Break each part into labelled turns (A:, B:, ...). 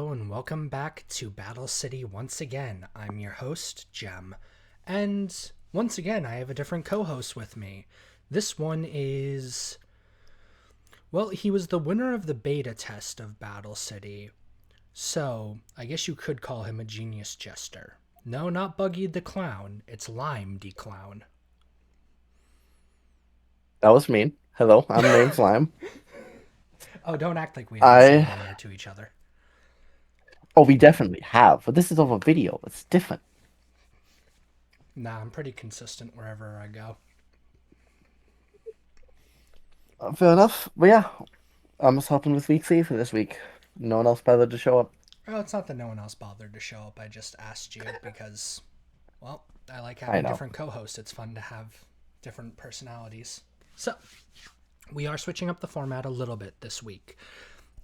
A: Hello and welcome back to Battle City once again. I'm your host, Jem. And once again, I have a different co host with me. This one is. Well, he was the winner of the beta test of Battle City. So, I guess you could call him a genius jester. No, not Buggy the Clown. It's Lime the Clown.
B: That was mean. Hello, I'm named Slime.
A: Oh, don't act like we haven't said
B: I
A: hello to each other.
B: we definitely have, but this is over video. It's different.
A: Nah, I'm pretty consistent wherever I go.
B: Fair enough. But yeah, I'm just helping with weekly for this week. No one else bothered to show up.
A: Oh, it's not that no one else bothered to show up. I just asked you because, well, I like
B: I
A: having
B: know.
A: different co hosts. It's fun to have different personalities. So, we are switching up the format a little bit this week.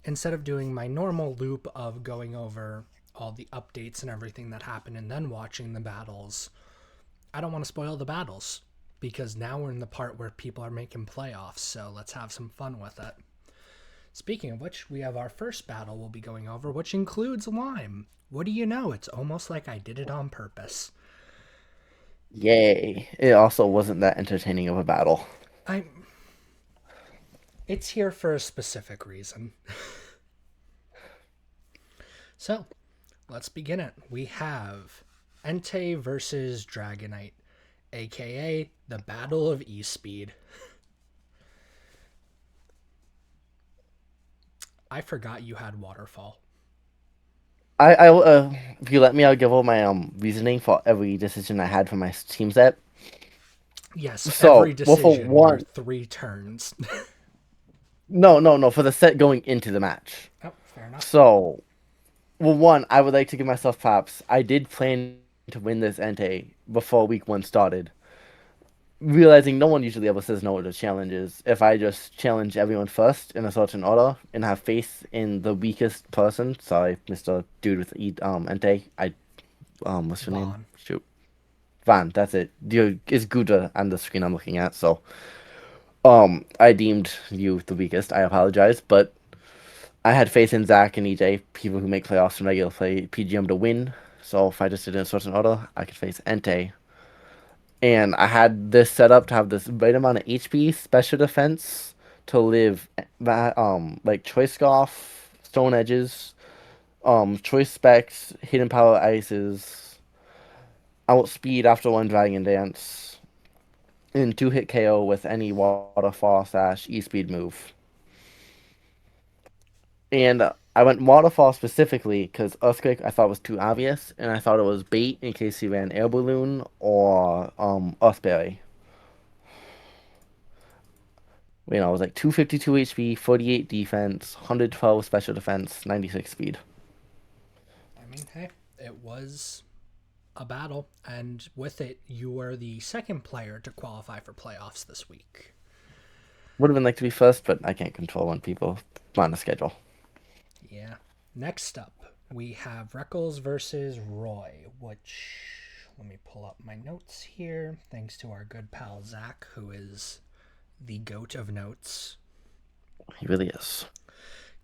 A: Instead of doing my normal loop of going over all the updates and everything that happened and then watching the battles, I don't want to spoil the battles because now we're in the part where people are making playoffs. So, let's have some fun with it. Speaking of which, we have our first battle we'll be going over, which includes Lime. What do you know? It's almost like I did it on purpose.
B: Yay. It also wasn't that entertaining of a battle.
A: I It's here for a specific reason. So, let's begin it. We have Entei versus Dragonite, aka the Battle of E-Speed. I forgot you had Waterfall.
B: If you let me, I'll give all my reasoning for every decision I had for my team set.
A: Yes, every
B: So, well, for
A: decision were
B: one,
A: 3 turns.
B: no, for the set going into the match.
A: Oh, fair enough.
B: So, well, one, I would like to give myself props. I did plan to win this Entei before week one started, realizing no one usually ever says no to challenges. If I just challenge everyone first in a certain order and have faith in the weakest person, sorry, Mr. Dude with Entei, what's your name?
A: Vaughn.
B: Shoot, Van. That's it. You is Gudra on the screen I'm looking at. So, I deemed you the weakest. I apologize, but I had faith in Zach and EJ, people who make playoffs and regular play PGM to win. So if I just did it in a certain order, I could face Entei. And I had this set up to have this right amount of HP, special defense to live like choice scarf, stone edges, choice specs, hidden power ices, outspeed after one dragon dance, and 2-hit KO with any waterfall slash E speed move. And I went waterfall specifically because earthquake I thought was too obvious, and I thought it was bait in case he ran air balloon or earthberry. You know, it was like 252 HP, 48 defense, 112 special defense, 96 speed.
A: I mean, hey, it was a battle, and with it, you were the second player to qualify for playoffs this week.
B: Would have been like to be first, but I can't control when people run a schedule.
A: Yeah. Next up, we have Reckles versus Roy, which let me pull up my notes here. Thanks to our good pal Zach, who is the goat of notes.
B: He really is.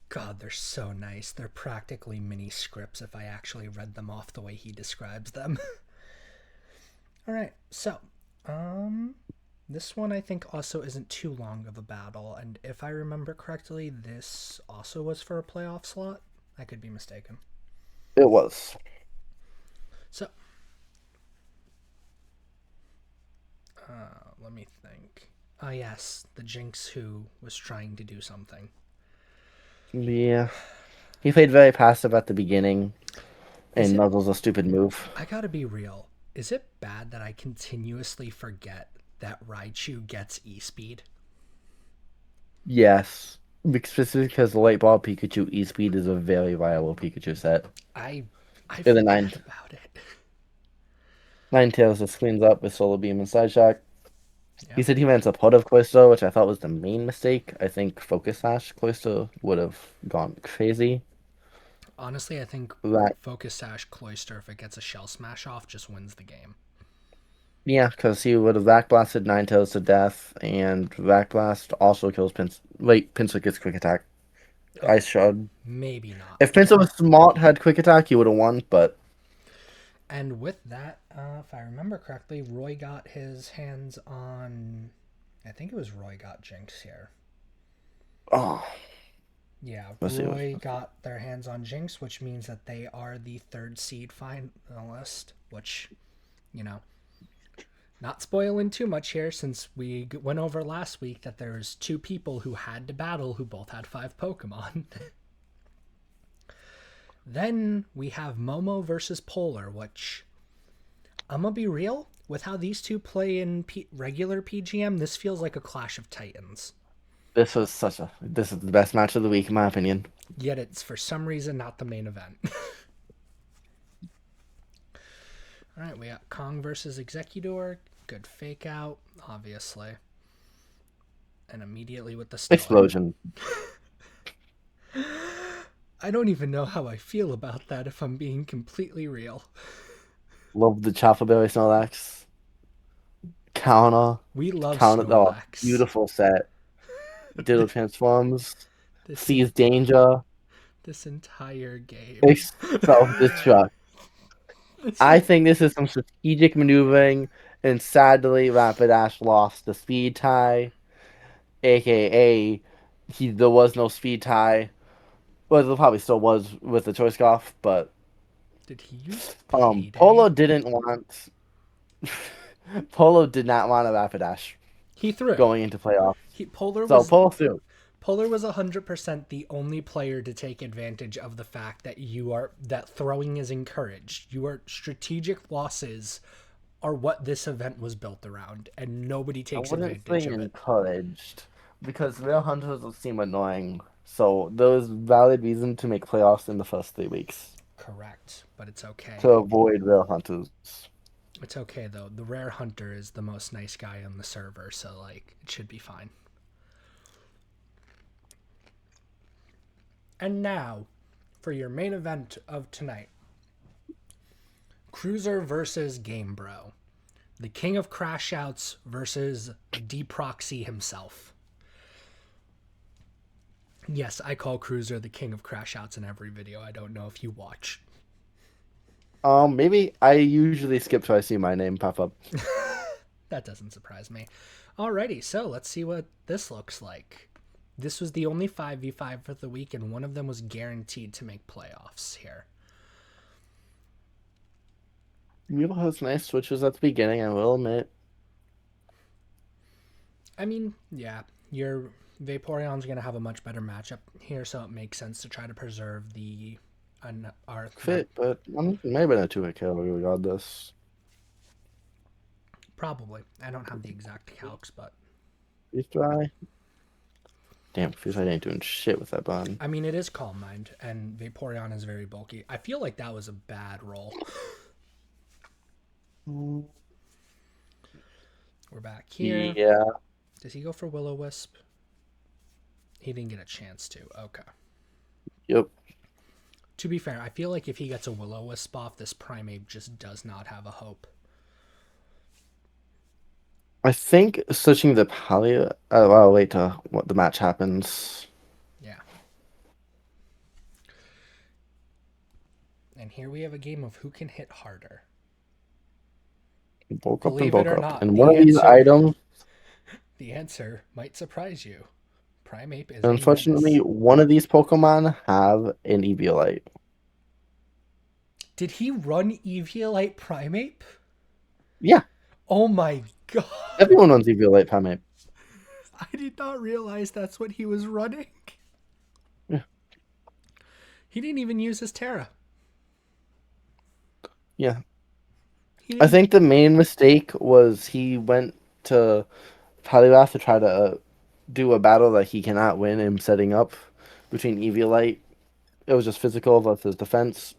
A: God, they're so nice. They're practically mini scripts if I actually read them off the way he describes them. All right, so um, this one I think also isn't too long of a battle, and if I remember correctly, this also was for a playoff slot. I could be mistaken.
B: It was.
A: So, let me think. Ah, yes, the Jinx who was trying to do something.
B: Yeah. He played very passive at the beginning,
A: Is
B: and
A: it?
B: that was a stupid move.
A: I gotta be real. Is it bad that I continuously forget that Raichu gets E speed?
B: Yes. Specifically because the Light Ball Pikachu E-Speed is a very viable Pikachu set.
A: I I
B: In the nine
A: forget about it.
B: nine tails just cleans up with Solar Beam and Side Shock. He
A: Yep.
B: said he ran support of Cloyster, which I thought was the main mistake. I think Focus Sash Cloyster would have gone crazy.
A: Honestly, I think
B: That
A: Focus Sash Cloyster, if it gets a Shell Smash off, just wins the game.
B: yeah, because he would have Vac Blasted Ninetales to death, and Vac Blast also kills Wait, Pinsir gets Quick Attack. Ice
A: Okay,
B: Shard.
A: maybe not.
B: If Prince of Smart had quick attack, he would have won, but
A: And with that, if I remember correctly, Roy got his hands on. I think it was Roy got Jinx here.
B: oh,
A: Yeah,
B: let's see.
A: Roy got their hands on Jinx, which means that they are the third seed finalist, which, you know, not spoiling too much here since we went over last week that there's two people who had to battle who both had 5 Pokemon. Then we have Momo versus Polar, which I'm gonna be real with how these two play in regular PGM. This feels like a clash of titans.
B: This is the best match of the week in my opinion.
A: Yet it's for some reason not the main event. All right, we got Kong versus Executor. Good fake out, obviously, and immediately with the stellar.
B: Explosion.
A: I don't even know how I feel about that if I'm being completely real.
B: Love the Chopperberry Snorlax. Counter.
A: We love
B: Counter. Oh,
A: Snorlax.
B: beautiful set. Ditto transforms.
A: This
B: Sees danger.
A: this entire game.
B: Makes self-destruct.
A: This
B: I
A: is
B: think this is some strategic maneuvering, and sadly, Rapidash lost the speed tie, aka there was no speed tie. Well, there probably still was with the choice scarf, but
A: Did he use payday?
B: Polo didn't want Polo did not want a Rapidash
A: He threw.
B: going into playoffs.
A: He Polar
B: So
A: was
B: Polo threw.
A: Polar was 100% the only player to take advantage of the fact that that throwing is encouraged. Your strategic losses are what this event was built around, and nobody
B: I
A: takes
B: wouldn't say
A: advantage of it.
B: encouraged because real hunters will seem annoying. So there was valid reason to make playoffs in the first 3 weeks
A: Correct, but it's
B: to
A: okay.
B: avoid real hunters.
A: It's okay though. The rare hunter is the most nice guy on the server, so like it should be fine. And now, for your main event of tonight, Cruiser versus Game Bro. The king of crash outs versus Deproxy himself. Yes, I call Cruiser the king of crash outs in every video. I don't know if you watch.
B: Maybe I usually skip till I see my name pop up.
A: That doesn't surprise me. Alrighty, so let's see what this looks like. This was the only 5v5 for the week, and one of them was guaranteed to make playoffs here.
B: Mule has nice switches at the beginning, I will admit.
A: I mean, yeah, your Vaporeon's going to have a much better matchup here, so it makes sense to try to preserve our threat.
B: Fit, but maybe not 2-hit kill regardless.
A: Probably. I don't have the exact calcs, but
B: Freeze dry. Damn, feels like I ain't doing shit with that button.
A: I mean, it is Calm Mind, and Vaporeon is very bulky. I feel like that was a bad roll. We're back here.
B: Yeah.
A: Does he go for Will-O-Wisp? He didn't get a chance to. Okay.
B: Yep.
A: To be fair, I feel like if he gets a Will-O-Wisp off, this Primeape just does not have a hope.
B: I think switching the Poly. I'll wait till what the match happens.
A: Yeah. And here we have a game of who can hit harder.
B: Bulk up and
A: Believe it
B: bulk
A: or
B: up.
A: not,
B: And one of these
A: the answer might surprise you. Primeape is a
B: unfortunately,
A: menace.
B: one of these Pokemon have an Eviolite.
A: Did he run Eviolite Primeape?
B: Yeah,
A: Oh my god.
B: everyone runs Eviolite Primeape.
A: I did not realize that's what he was running.
B: Yeah.
A: He didn't even use his Terra.
B: Yeah.
A: He
B: I
A: didn't.
B: think the main mistake was he went to Poliwrath to try to do a battle that he cannot win in setting up between Eviolite. It was just physical versus defense.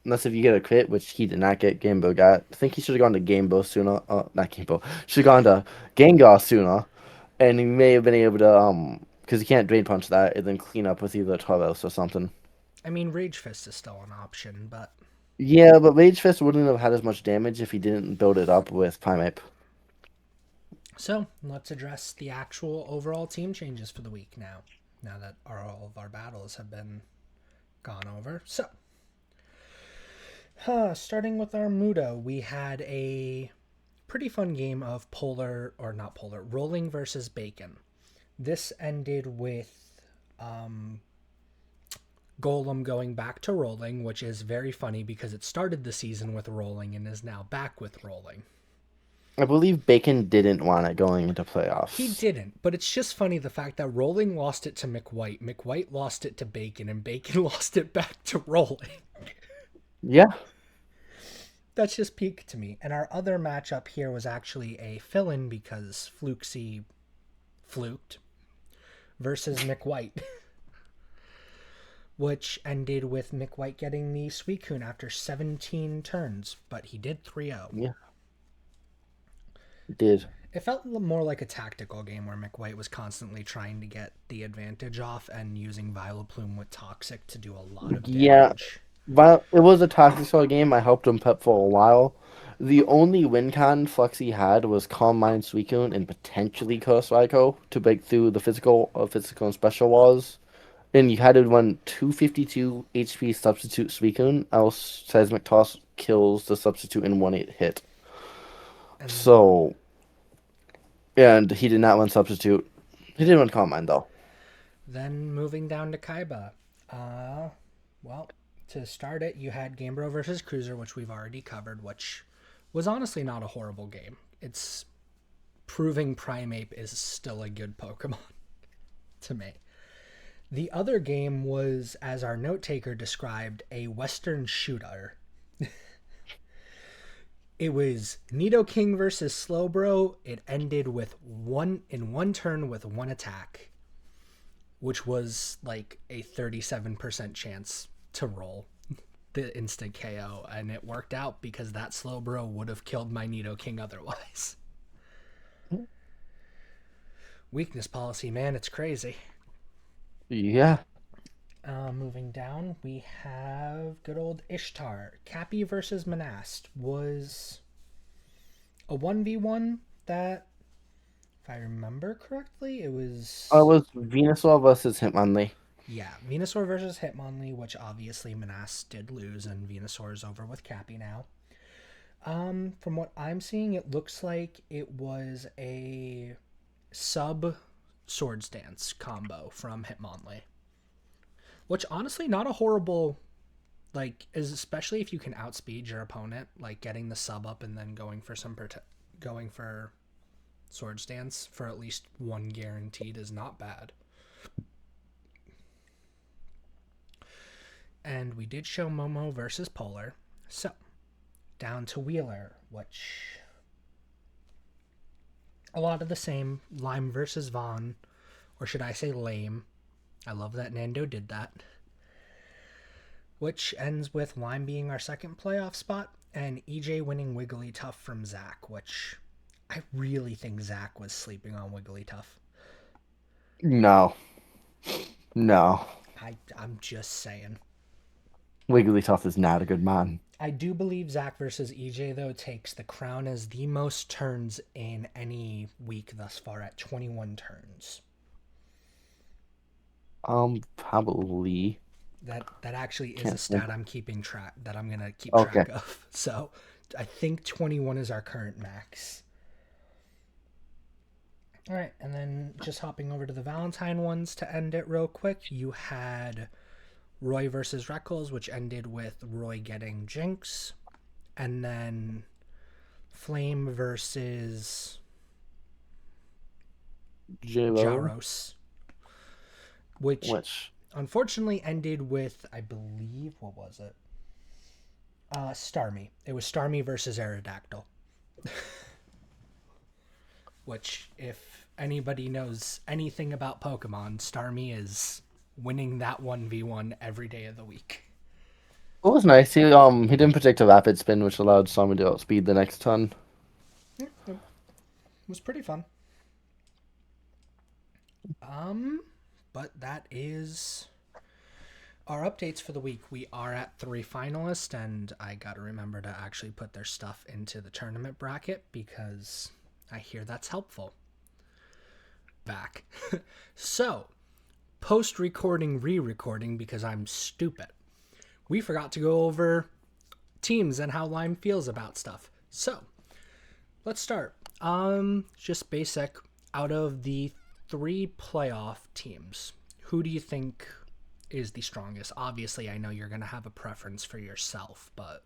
B: Unless if you get a crit, which he did not get, Gamebo got. I think he should have gone to Gamebo sooner. Not Gamebo. Should have gone to Gengar sooner. And he may have been able to, because he can't Drain Punch that, and then clean up with either Tauros or something.
A: I mean, Rage Fist is still an option, but
B: Yeah, but Rage Fist wouldn't have had as much damage if he didn't build it up with Primeape.
A: so let's address the actual overall team changes for the week now. now that all of our battles have been gone over. So, starting with our Mudo, we had a pretty fun game of rolling versus bacon. This ended with Golem going back to rolling, which is very funny because it started the season with rolling and is now back with rolling.
B: I believe Bacon didn't want it going into
A: He
B: playoffs.
A: didn't, but it's just funny the fact that Rolling lost it to McWhite, McWhite lost it to Bacon, and Bacon lost it back to Rolling.
B: Yeah,
A: That's just peak to me. And our other matchup here was actually a fill-in because Flukesy fluked versus McWhite, which ended with McWhite getting the Suicune after 17 turns, but he did 3-0.
B: yeah, it did.
A: It felt more like a tactical game where McWhite was constantly trying to get the advantage off and using Vileplume with Toxic to do a lot of
B: Yeah,
A: damage.
B: but it was a tactical game. I helped him prep for a while. The only win con Fluxy had was Calm Mind Suicune and potentially Curse Raikou to break through the physical and special walls. And you had to run 252 HP substitute Suicune, else Seismic Toss kills the substitute in 1-8 hit.
A: And
B: So, and he did not run substitute. He didn't run Calm Mind though.
A: then moving down to Kaiba. Well, to start it, you had Game Bro versus Cruiser, which we've already covered, which was honestly not a horrible game. It's proving Primeape is still a good Pokemon to me. The other game was, as our note taker described, a Western shooter. It was Nidoking versus Slowbro. It ended with one turn with one attack, which was like a 37% chance to roll the instant KO, and it worked out because that Slowbro would have killed my Nidoking otherwise. Weakness policy, man, it's crazy.
B: Yeah.
A: Moving down, we have good old Ishtar. Cappy versus Manast was a 1v1 that, if I remember correctly, it
B: It
A: was.
B: was Venusaur versus Hitmonlee.
A: Yeah, Venusaur versus Hitmonlee, which obviously Manast did lose, and Venusaur is over with Cappy now. From what I'm seeing, it looks like it was a sub Swords Dance combo from Hitmonlee. Which honestly, not a horrible like is especially if you can outspeed your opponent, like getting the sub up and then going for Swords Dance for at least one guaranteed is not bad. And we did show Momo versus Polar. So, down to Wheeler, which a lot of the same. Lime versus Vaughn, or should I say Lame. I love that Nando did that. Which ends with Lime being our second playoff spot and EJ winning Wigglytuff from Zach, which I really think Zach was sleeping on Wigglytuff.
B: No. No.
A: I'm just saying.
B: Wigglytuff is not a good man.
A: I do believe Zach versus EJ, though, takes the crown as the most turns in any week thus far at 21 turns.
B: Probably.
A: That actually is a
B: Can't think.
A: stat I'm keeping track that I'm gonna keep
B: Okay.
A: track of. So I think 21 is our current max. All right, and then just hopping over to the Valentine ones to end it real quick. You had Roy versus Reckles, which ended with Roy getting Jinx, and then Flame versus
B: J-Lo,
A: Jaros, which
B: which
A: unfortunately ended with, I believe, what was it? Starmie. It was Starmie versus Aerodactyl. Which, if anybody knows anything about Pokemon, Starmie is winning that 1v1 every day of the week.
B: it was nice. He didn't predict a rapid spin, which allowed Summer to outspeed the next ton.
A: It was pretty fun. But that is our updates for the week. We are at 3 finalists, and I gotta remember to actually put their stuff into the tournament bracket because I hear that's helpful. Back. So, post recording, re recording because I'm stupid. We forgot to go over teams and how Lime feels about stuff. So, let's start. Just basic. Out of the three playoff teams, who do you think is the strongest? Obviously, I know you're going to have a preference for yourself, but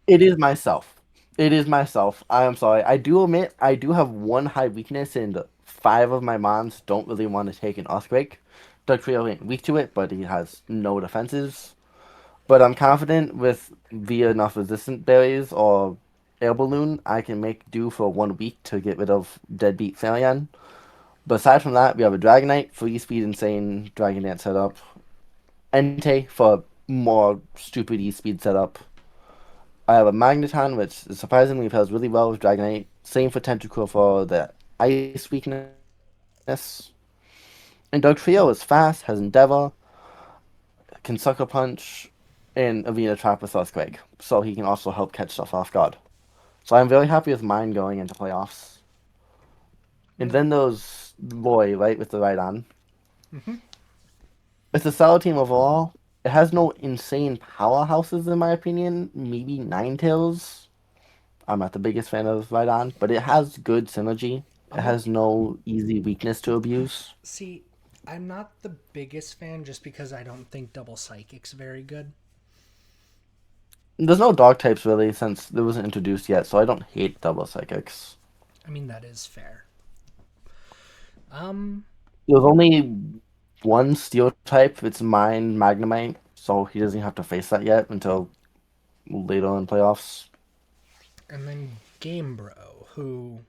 B: It is myself. It is myself. I am sorry. I do admit I do have one high weakness, and five of my mons don't really want to take an earthquake. Doug Trio ain't weak to it, but he has no defenses. But I'm confident with via enough resistant berries or air balloon, I can make do for 1 week to get rid of deadbeat Fairy. But aside from that, we have a Dragonite, free speed insane Dragon Dance setup. Entei for more stupid E speed setup. I have a Magneton, which is surprisingly pairs really well with Dragonite. Same for Tentacruel for the ice weakness. And Dugtrio is fast, has Endeavor, can Sucker Punch, and Arena Trap with Earthquake. So he can also help catch stuff off guard. So I'm very happy with mine going into playoffs. And then there's Roy, right, with the right on.
A: mm-hmm.
B: It's a solid team overall. It has no insane powerhouses, in my opinion. Maybe Ninetales. I'm not the biggest fan of Rhydon, but it has good synergy. It
A: I'm
B: has
A: okay.
B: no easy weakness to abuse.
A: See, I'm not the biggest fan just because I don't think Double Psychic's very good.
B: There's no dog types really since it wasn't introduced yet, so I don't hate double psychics.
A: I mean, that is fair. Um,
B: There's only one steel type. It's mine, Magnemite, so he doesn't have to face that yet until later in playoffs.
A: and then Game Bro, who,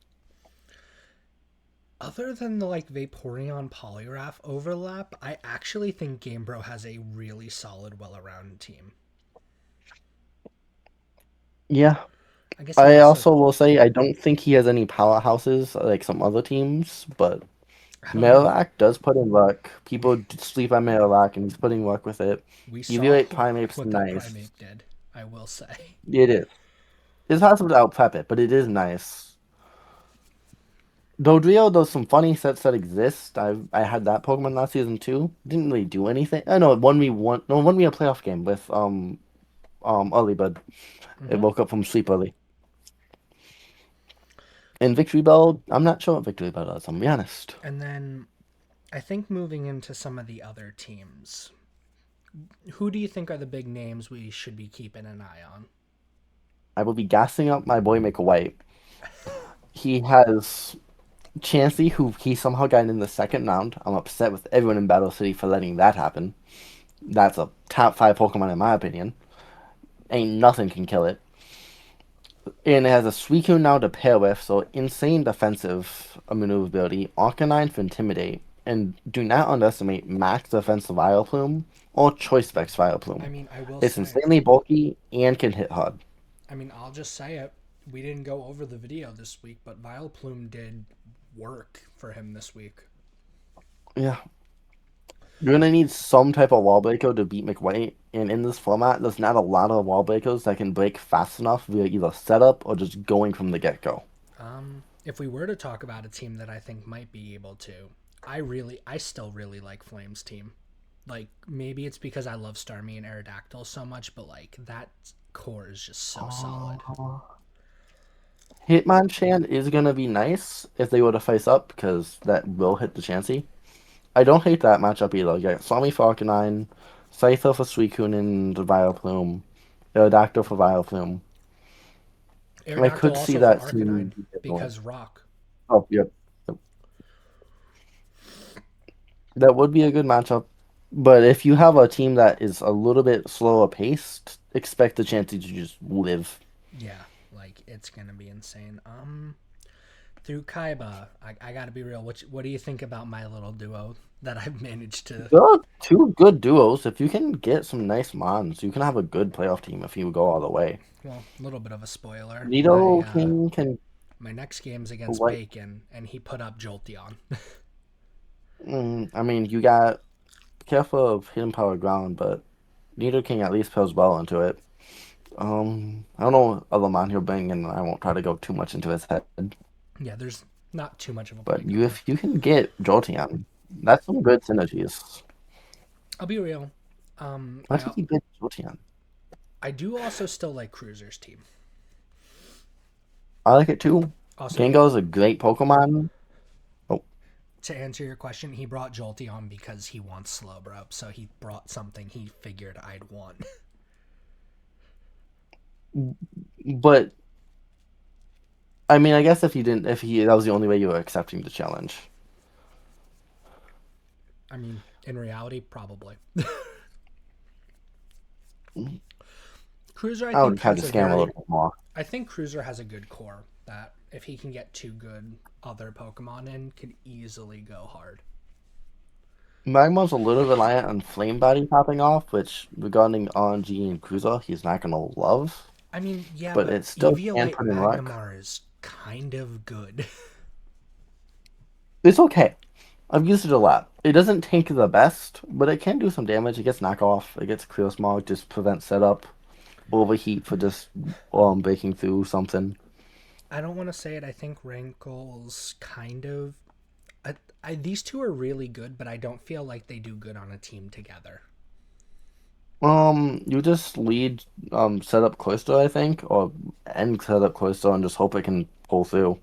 A: other than the like Vaporeon Poliwrath overlap, I actually think Game Bro has a really solid, well-rounded team.
B: Yeah,
A: I guess he
B: I
A: also,
B: also will say I don't think he has any powerhouses like some other teams, but
A: I don't know.
B: Marowak does put in work.
A: We
B: People sleep on Marowak, and he's putting work with it.
A: we saw
B: Evaluate Primeape's
A: what that
B: nice.
A: Primeape did. I will say.
B: It is. It's possible to out prep it, but it is nice. Dodrio does some funny sets that exist. I had that Pokemon last season too. Didn't really do anything. I know it won me one. No, won me a playoff game with early, but it
A: Mm-hmm.
B: woke up from sleep early. And Victory Bell, I'm not sure what Victory Bell does. I'm gonna be honest.
A: And then I think moving into some of the other teams, who do you think are the big names we should be keeping an eye on?
B: I will be gassing up my boy Make a White. He has Chansey, who he somehow got in the second round. I'm upset with everyone in Battle City for letting that happen. That's a top five Pokemon in my opinion. Ain't nothing can kill it. And it has a Suicune now to pair with, so insane defensive maneuverability, Arcanine for Intimidate, and do not underestimate max defensive Vileplume or Choice Specs
A: I
B: Vileplume.
A: mean, I will
B: It's
A: say,
B: insanely bulky and can hit hard.
A: I'll just say it. We didn't go over the video this week, but Vileplume did work for him this week.
B: Yeah. You're gonna need some type of wall breaker to beat McWhite, and in this format, there's not a lot of wall breakers that can break fast enough via either setup or just going from the get-go.
A: If we were to talk about a team that I think might be able to, I still really like Flames team. Like maybe it's because I love Starmie and Aerodactyl so much, but like that core is just so solid.
B: Hitmonchan is gonna be nice if they were to face up, because that will hit the Chansey. I don't hate that matchup either. You got Swami for Arcanine, Scyther for Suicune and Vileplume, Aerodactyl for Vileplume. I
A: Aerodactyl
B: could see
A: also for
B: that team
A: Arcanine
B: get going.
A: because Rock.
B: Oh, yep. That would be a good matchup. But if you have a team that is a little bit slower paced, expect the Chansey to just live.
A: Yeah, like it's gonna be insane. Through Kaiba, I gotta be real. What do you think about my little duo that I've managed to?
B: There are two good duos. If you can get some nice mons, you can have a good playoff team if you go all the way.
A: Well, a little bit of a spoiler.
B: Nido King can
A: My next game's against
B: like.
A: Bacon, and he put up Jolteon.
B: I mean, you got careful of hidden power ground, but Nido King at least plays well into it. I don't know what other mon he'll bring, and I won't try to go too much into his head.
A: Yeah, there's not too much of a
B: But
A: point going.
B: if you can get Jolteon, that's some good synergies.
A: I'll be real.
B: I think he did Jolteon.
A: I do also still like Cruiser's team.
B: I like it too.
A: Also,
B: Gengar is a great Pokemon. Oh,
A: to answer your question, he brought Jolteon because he wants Slowbro, so he brought something he figured I'd want.
B: but I mean, I guess if you didn't, if he that was the only way you were accepting the challenge.
A: I mean, in reality, probably. Cruiser, I
B: I
A: think,
B: would have
A: has
B: to
A: a
B: scam a
A: very.
B: little bit more.
A: I think Cruiser has a good core that if he can get two good other Pokemon in, could easily go hard.
B: Magmar's a little reliant on Flame Body popping off, which regarding RNG and Cruiser, he's not gonna love,
A: I mean, yeah,
B: but
A: but
B: it still can
A: Eviolite
B: put in work.
A: Magnemar is kind of good.
B: It's okay. I've used it a lot. It doesn't tank the best, but it can do some damage. It gets knockoff. It gets clear smog, just prevents setup, overheat for just breaking through something.
A: I don't want to say it. I think Rankle's kind of. These two are really good, but I don't feel like they do good on a team together.
B: You just lead set up Cloister, I think, or end set up Cloister and just hope it can pull through.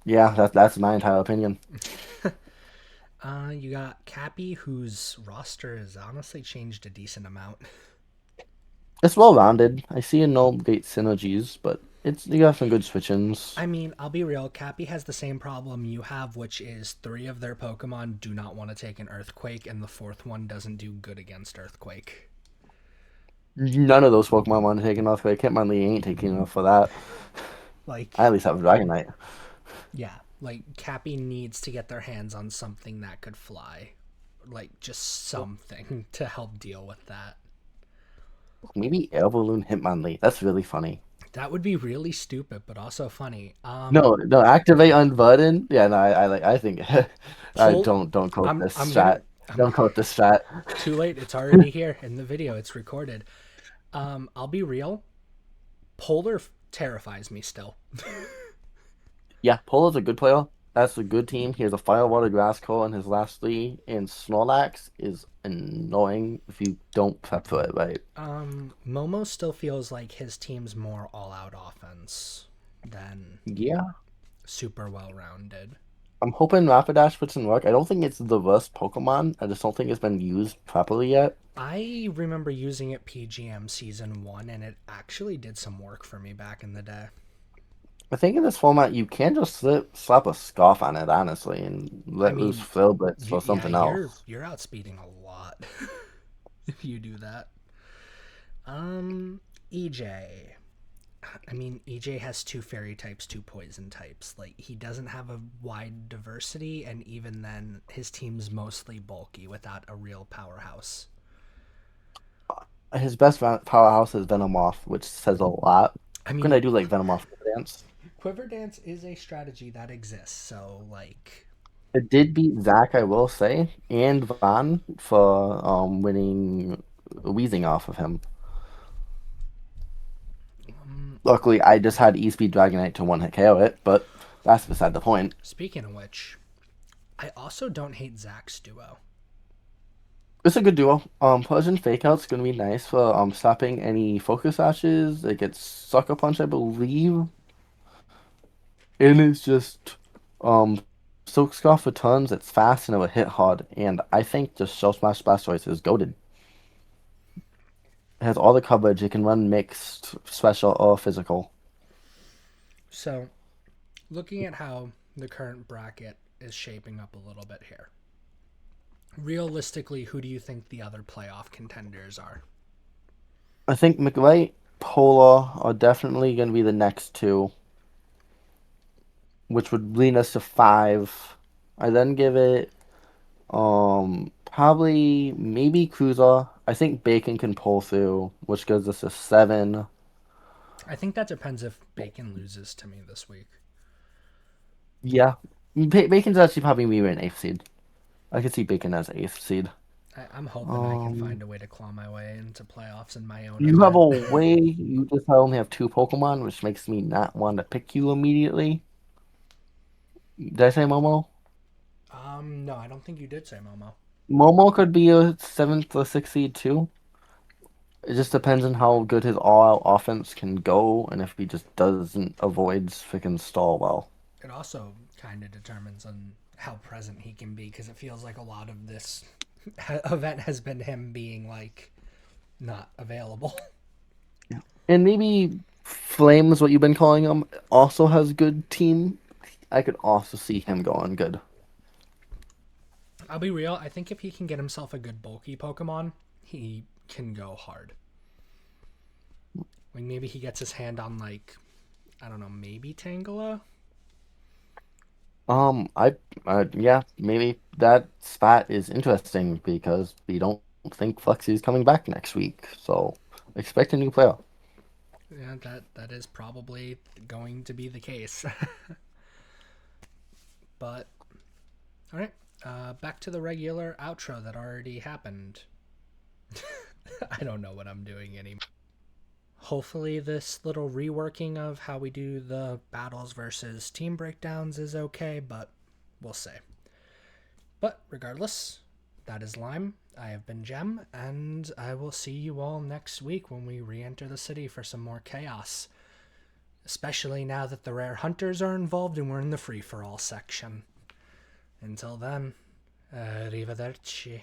B: Yeah, that's my entire opinion.
A: You got Cappy, whose roster has honestly changed a decent amount.
B: It's well rounded. I see no great synergies, but it's you got some good switch-ins.
A: I mean, I'll be real. Cappy has the same problem you have, which is three of their Pokemon do not want to take an Earthquake, and the fourth one doesn't do good against Earthquake.
B: None of those Pokemon want to take enough. Hitmonlee ain't taking enough for that. I
A: Like,
B: at least have a Dragonite.
A: yeah, like Cappy needs to get their hands on something that could fly. Like, just something to help deal with that.
B: Maybe Air Balloon Hitmonlee. That's really funny.
A: That would be really stupid, but also funny.
B: No, activate unbutton. Yeah, no, I like. I think. I
A: Pull.
B: don't quote this
A: I'm gonna.
B: strat.
A: I'm
B: Don't quote this strat.
A: too late. It's already here in the video. It's recorded. I'll be real. Polar terrifies me still.
B: Yeah, Polo's a good player. That's a good team. He has a Fire, Water, Grass Core in his last three, and Snorlax is annoying if you don't prep for it right.
A: Momo still feels like his team's more all-out offense than
B: Yeah,
A: super well-rounded.
B: I'm hoping Rapidash puts in work. I don't think it's the worst Pokemon. I just don't think it's been used properly yet.
A: I remember using it PGM season 1 and it actually did some work for me back in the day.
B: I think in this format you can just slap a scarf on it, honestly, and
A: I
B: let loose
A: mean,
B: Flail Blitz for
A: yeah,
B: something
A: you're
B: else.
A: you're outspeeding a lot if you do that. EJ. I mean, EJ has two fairy types, two poison types. Like, he doesn't have a wide diversity, and even then, his team's mostly bulky without a real powerhouse.
B: His best powerhouse is Venomoth, which says a lot.
A: I
B: Granted,
A: mean,
B: I do like Venomoth dance.
A: Quiver Dance is a strategy that exists, so, like,
B: It did beat Zach, I will say, and Van for winning Wheezing off of him. Luckily, I just had E-Speed Dragonite to one-hit KO it, but that's beside the point.
A: speaking of which, I also don't hate Zach's duo.
B: It's a good duo. Persian Fake Out's gonna be nice for stopping any focus ashes. It gets Sucker Punch, I believe, and it's just um Silk Scarf for tons. It's fast and it will hit hard, and I think just Shell Smash Blastoise is goaded. It has all the coverage. It can run mixed, special, or physical.
A: So, looking at how the current bracket is shaping up a little bit here, realistically, who do you think the other playoff contenders are?
B: I think McLeod, Polar are definitely going to be the next two, which would lead us to five. I then give it probably maybe Cruiser. I think Bacon can pull through, which gives us a seven.
A: I think that depends if Bacon loses to me this week.
B: Yeah, Bacon's actually probably me an eighth seed. I could see Bacon as eighth seed.
A: I'm hoping I can
B: Um,
A: find a way to claw my way into playoffs in my own
B: you have a
A: event.
B: way. You just only have two Pokemon, which makes me not want to pick you immediately. Did I say Momo?
A: No, I don't think you did say Momo.
B: Momo could be a seventh or sixth seed too. It just depends on how good his all-out offense can go, and if he just doesn't avoids freaking stall well.
A: It also kind of determines on how present he can be because it feels like a lot of this event has been him being like not available.
B: Yeah. And maybe Flames, what you've been calling him, also has good team. I could also see him going good.
A: I'll be real. I think if he can get himself a good bulky Pokemon, he can go hard. Like maybe he gets his hand on like I don't know, maybe Tangela.
B: Yeah, maybe that spot is interesting because we don't think Flexi's coming back next week, so expect a new player.
A: Yeah, that is probably going to be the case. But all right, back to the regular outro that already happened. I don't know what I'm doing anymore. Hopefully, this little reworking of how we do the battles versus team breakdowns is okay, but we'll see. But regardless, that is Lime. I have been Gem, and I will see you all next week when we re enter the city for some more chaos. Especially now that the rare hunters are involved and we're in the free for all section. Until then, arrivederci.